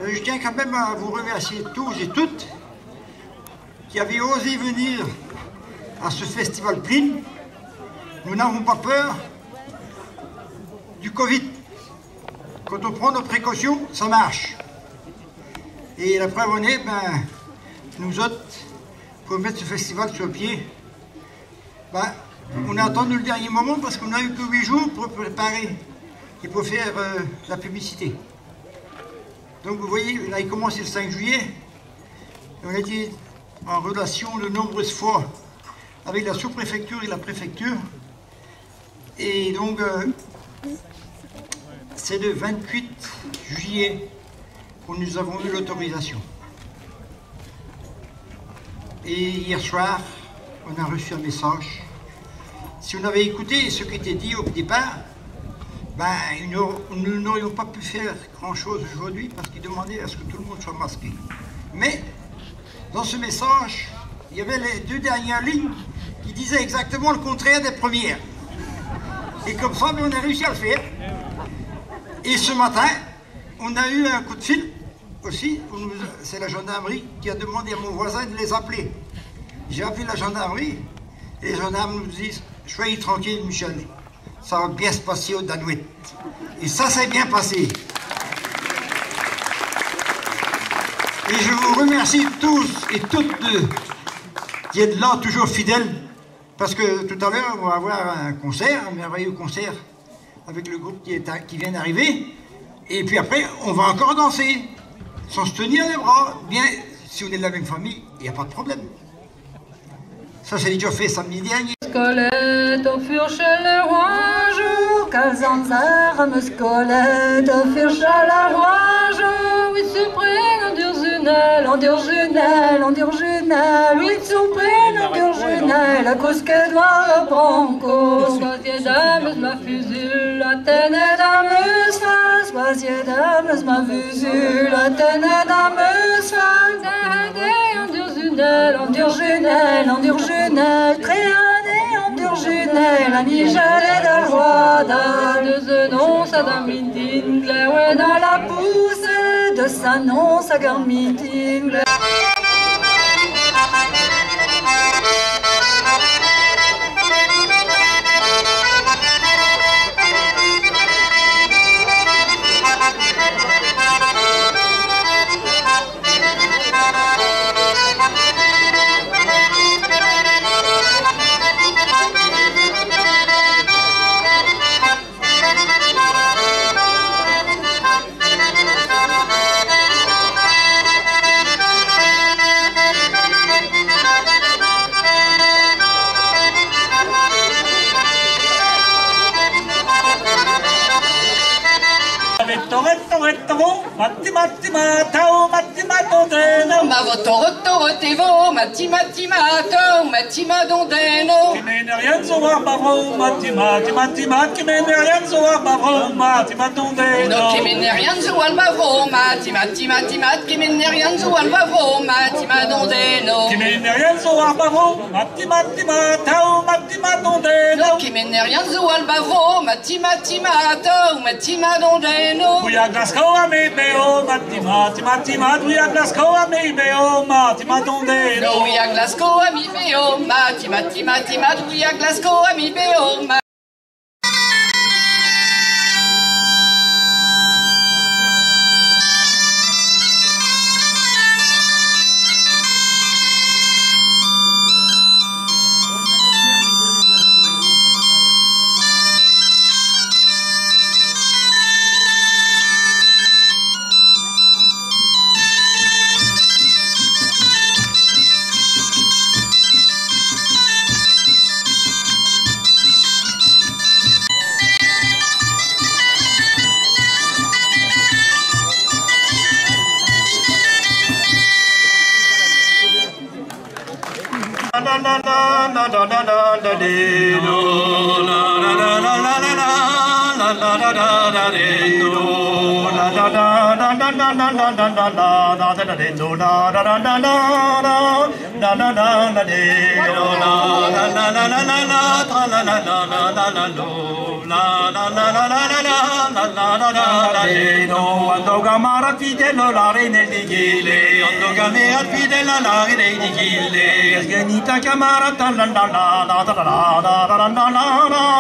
Je tiens quand même à vous remercier tous et toutes qui avez osé venir à ce festival Pline. Nous n'avons pas peur du Covid. Quand on prend nos précautions, ça marche. Et la preuve en est, nous autres, pour mettre ce festival sur pied, on a attendu le dernier moment parce qu'on n'a eu que 8 jours pour préparer et pour faire la publicité. Donc vous voyez, on a commencé le 5 juillet, et on a été en relation de nombreuses fois avec la sous-préfecture et la préfecture. Et donc, c'est le 28 juillet que nous avons eu l'autorisation. Et hier soir, on a reçu un message. Si on avait écouté ce qui était dit au départ, nous n'aurions pas pu faire grand-chose aujourd'hui parce qu'il demandait à ce que tout le monde soit masqué. Mais, dans ce message, il y avait les 2 dernières lignes qui disaient exactement le contraire des premières. Et comme ça, on a réussi à le faire. Et ce matin, on a eu un coup de fil aussi. C'est la gendarmerie qui a demandé à mon voisin de les appeler. J'ai appelé la gendarmerie et les gendarmes nous disent « Soyez tranquille, Michel, ça va bien se passer au Danouette. » Et ça s'est bien passé. Et je vous remercie tous et toutes qui êtes là, toujours fidèles. Parce que tout à l'heure, on va avoir un concert, un merveilleux concert avec le groupe qui vient d'arriver. Et puis après, on va encore danser, sans se tenir les bras. Bien, si on est de la même famille, il n'y a pas de problème. Ça, c'est déjà fait samedi dernier. Skolett och fyrkjelle roajo, kalzanzar med skolett och fyrkjelle roajo. Oui, supprime en durjunel, oui, supprime en durjunel, à cause que doit branco. Soisier dames ma fusil, la tenne dames fa, soisier dames ma fusil, la tenne dames fa. En durjunel, créané en durjunel, à Nigel et d'Alroada, de Zenon, Sadamitin, Glewe dans la pousse, de Sanon, Sagarmitin, Matima dondeno. Kimenerian zoar bavro, matima Kimenerian zoar bavro, matima dondeno. Kimenerian zoar bavro, matima Kimenerian zoar bavro, matima dondeno. Kimenerian zoar bavro, matima dondeno. Kimenerian zoar bavro, matima dondeno. We are Glasgow a me beo, matima, we are Glasgow a me beo, matima dondeno. We are Glasgow a me beo, matima, we are Glasgow a me beo. Andogamara fidelo la reine di Gile, Andogamea fidela la reine di Gile, Esgenita chiamata la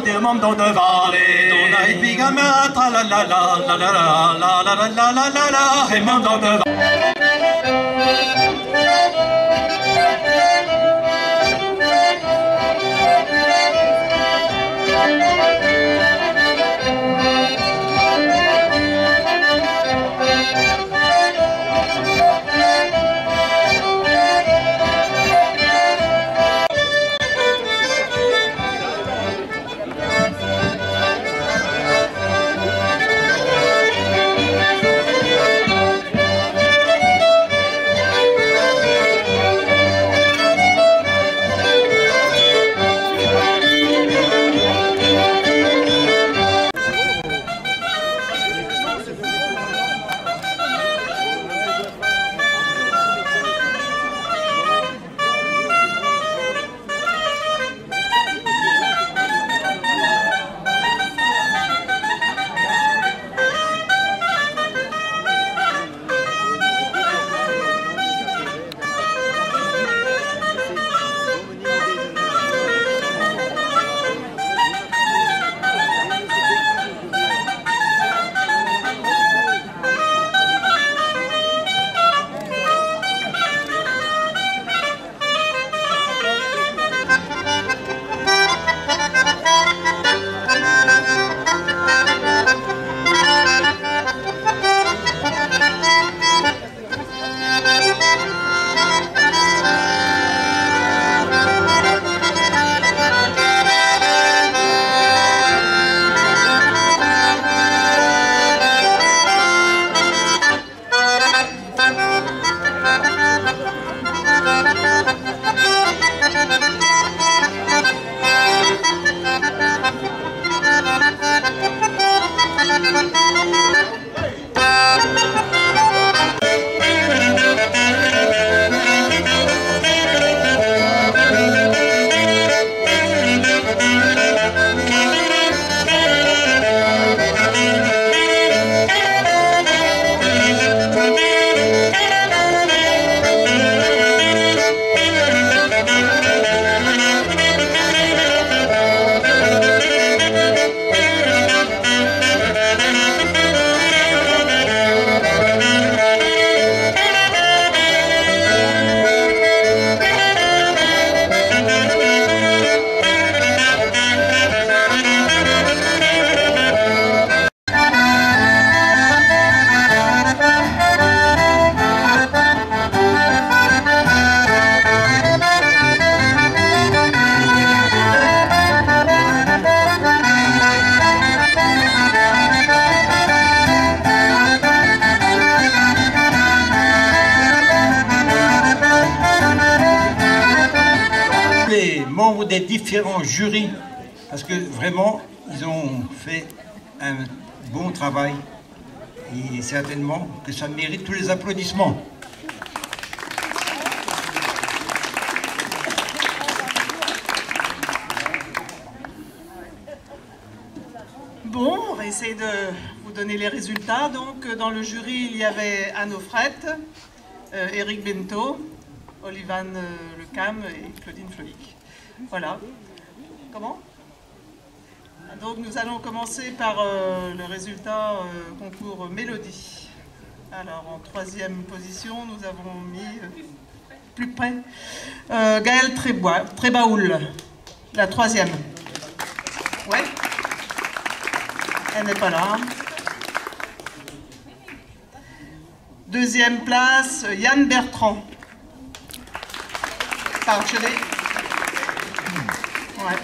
del mondo de vale, Dona e pigamata la il mondo de vale. Membres des différents jurys, parce que vraiment, ils ont fait un bon travail et certainement que ça mérite tous les applaudissements. Bon, on va essayer de vous donner les résultats. Donc, dans le jury, il y avait Anne Offrette, Éric Bento, Olivan Lecam et Claudine Floïc. Voilà. Comment? Donc nous allons commencer par le résultat concours Mélodie. Alors en troisième position, nous avons mis plus près Gaëlle Trébaoul, la troisième. Ouais. Elle n'est pas là. Deuxième place, Yann Bertrand. Parchelet. Ouais,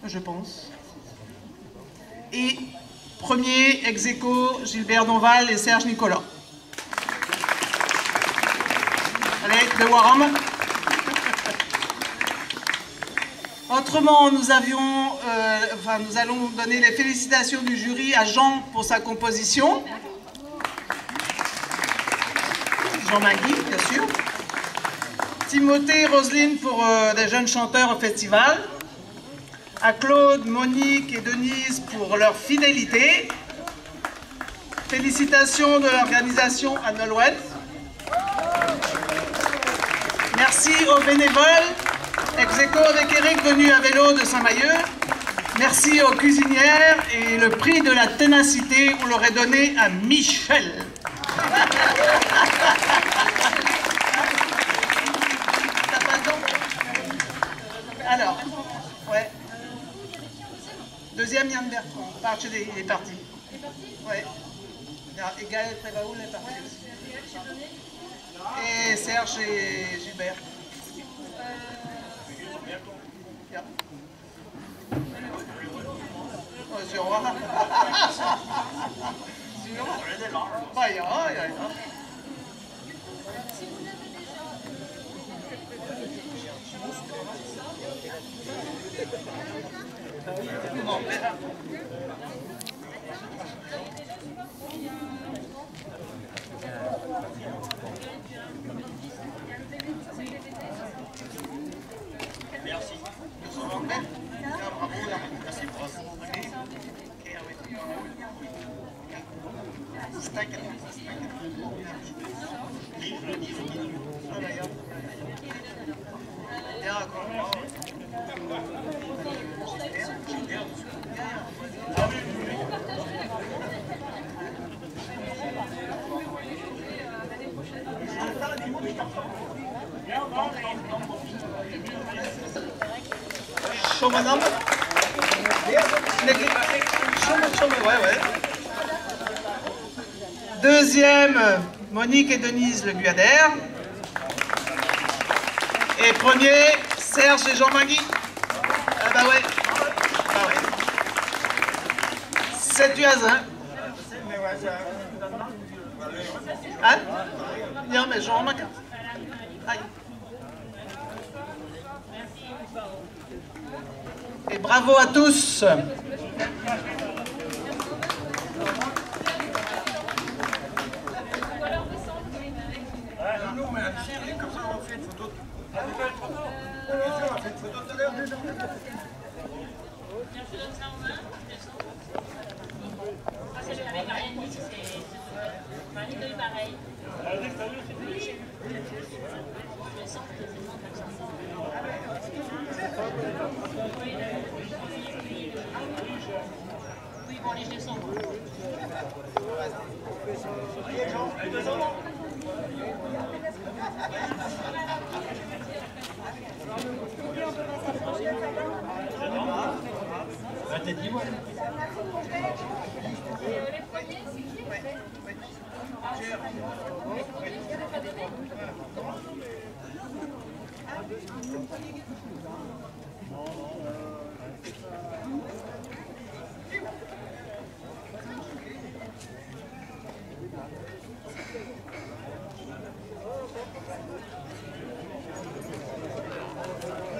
je pense. Et premier, ex aequo, Gilbert Donval et Serge Nicolas. Allez, de Warham. Autrement, nous allons donner les félicitations du jury à Jean pour sa composition. Jean Magui, bien sûr. Timothée et Roselyne pour des jeunes chanteurs au festival. À Claude, Monique et Denise pour leur fidélité. Félicitations de l'organisation à Nolwenn. Merci aux bénévoles, ex-aequo avec Eric venu à vélo de Saint-Mahieu. Merci aux cuisinières et le prix de la ténacité, on l'aurait donné à Michel. Alors, ouais. Deuxième, Yann Bertrand. Il est parti. Ouais. Et Gaël Prévaoul est parti aussi. Et Serge et Gilbert. Ja. Oh, Zuur. Oh, ja, ja, ja. Merci. Chaud, madame? Chaud, ouais. Deuxième, Monique et Denise Le Guadère. Et premier, Serge et Jean-Magui. Ah bah ouais. Ah ouais. C'est du hasard. Hein? Non, mais Jean-Magui. Aïe. Et bravo à tous.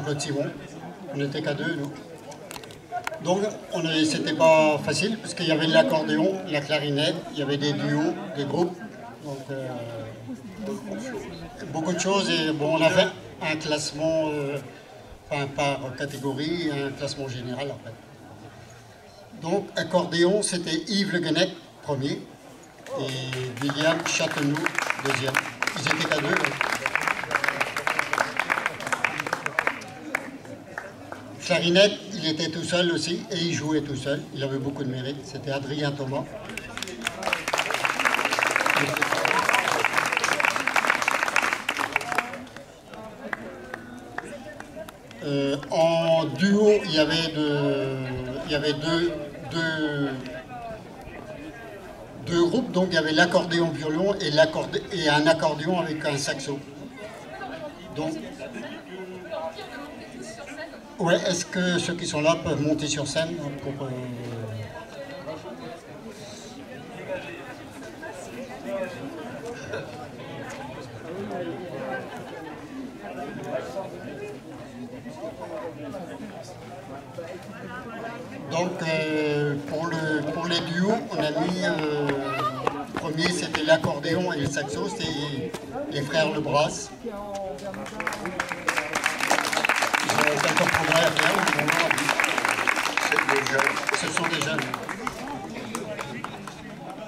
Claude Simon, on n'était qu'à deux, nous. Donc, c'était pas facile, parce qu'il y avait de l'accordéon, la clarinette, il y avait des duos, des groupes. Donc, beaucoup de choses. Et bon, on a fait un classement par catégorie, un classement général après. Donc, accordéon, c'était Yves Le Guenec, premier, et William Châtenoux, deuxième. Ils étaient qu'à deux. Clarinette, il était tout seul aussi, et il jouait tout seul. Il avait beaucoup de mérite. C'était Adrien Thomas. En duo, il y avait deux groupes. Donc il y avait l'accordéon violon et un accordéon avec un saxo. Donc, ouais, est-ce que ceux qui sont là peuvent monter sur scène pour, Donc, pour les duos, on a mis, premier c'était l'accordéon et le saxo, c'est les frères Lebras. Ils ont quelques progrès à faire, ce sont des jeunes.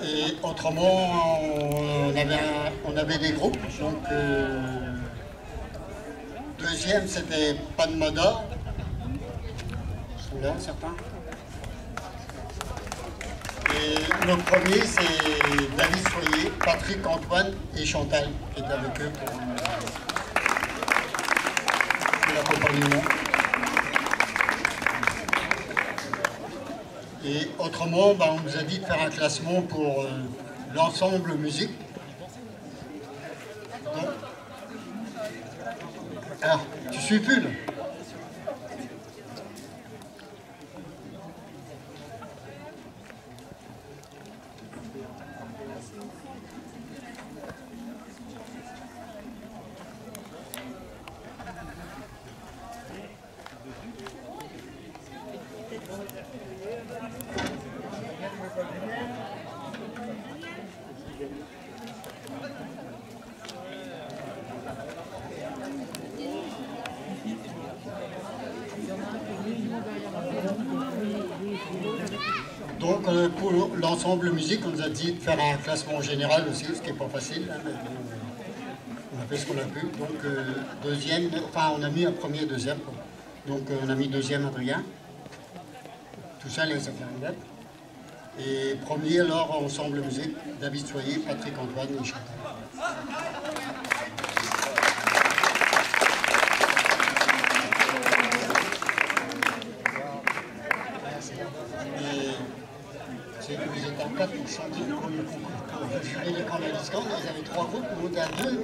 Et autrement, on avait des groupes. Donc, deuxième, c'était Panmada. Ils sont là, certains. Et le premier, c'est David Soyer, Patrick, Antoine et Chantal, qui étaient avec eux pour l'accompagnement. Et autrement, on nous a dit de faire un classement pour l'ensemble musique. Donc, alors, tu suis plus là? Donc pour l'ensemble musique, on nous a dit de faire un classement général aussi, ce qui n'est pas facile. Hein, mais on a fait ce qu'on a pu. Donc deuxième, enfin on a mis un premier et deuxième. Quoi. Donc on a mis deuxième Adrien. Tout ça, les clarinettes. Et premier alors ensemble musique, David Soyer, Patrick Antoine et Chantal. Ils étaient en 4 pour chanter pour jurer les grands discours, ils avaient 3 groupes, nous on était à 2